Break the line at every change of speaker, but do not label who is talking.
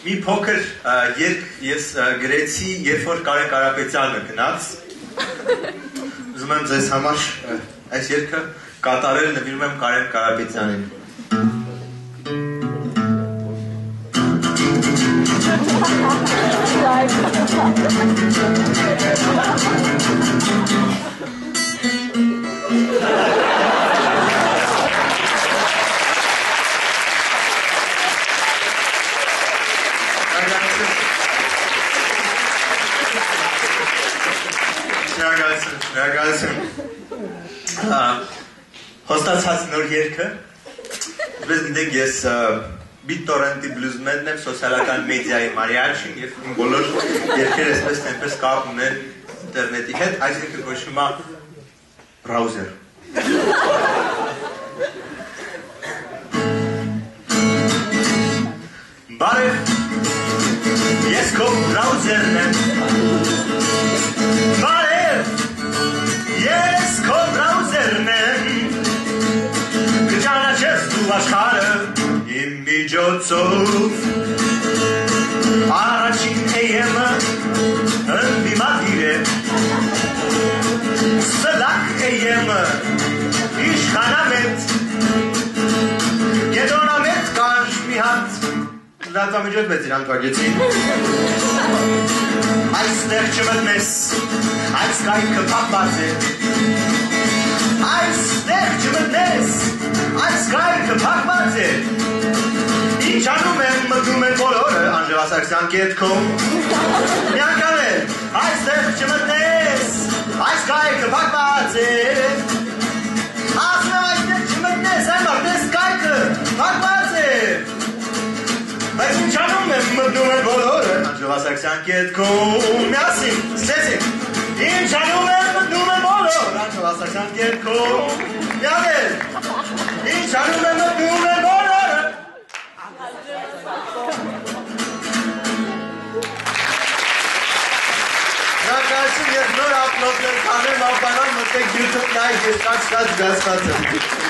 մի փոքր երգ ես գրեցի, երբ որ Կարեն Կարապետյանը գնաց։ Ուզում եմ ձեզ համար այս երգը կատարել, նվիրում եմ Կարեն Կարապետյանին։ Շնորհակալություն։ Հոստացած նոր երգը, ինչպես գիտեք, ես BitTorrent-ի բլյուզմենն եմ, սոցիալական մեդիայի մարիաչին և իմ բոլոր երգերը այսպես այնպես կապ ունեն ինտերնետի հետ, այս երգը կոչվում է Browser։ Բարև, ես քո բրաուզերն եմ։ Բարև, ես քո բրաուզերն եմ։ Կճանաչես դու աշխարհը իմ միջոցով։ Առաջին AM-ը ընդդիմադիր է։ Սլակ AM-ը իշխանամետ։ Գեդոնամետ կանչ մի հատ լատամիջոտ մեծ իրան կարգեցին։ Այստեղ չմտնես, այս կայքը պապված է։ Այստեղ չմտնես, այս կայքը պապված է։ Ինչ անում եմ, մտնում են բոլորը, Անժելա Սարգսյան կետքում։ Մի անգամ է, այստեղ չմտնես, այս կայքը պապված է։ Ասում եմ այստեղ չմտնես, այն մարդես կայքը պապված է։ Բայց ինչ անում եմ, մտնում են բոլորը, Անժելա Սարգսյան կետքում, միասին, սկսեցին, ինչ անում եմ, մտնում են բոլորը, Անժելա Սարգսյան կետքում, միանել, ինչ անում եմ, մտնում են բոլորը։ Շնորհակալություն, ես նոր ապլոդներ կանեմ, ապանան մտեք YouTube լայք, ես կաչ ստաց գասնացը։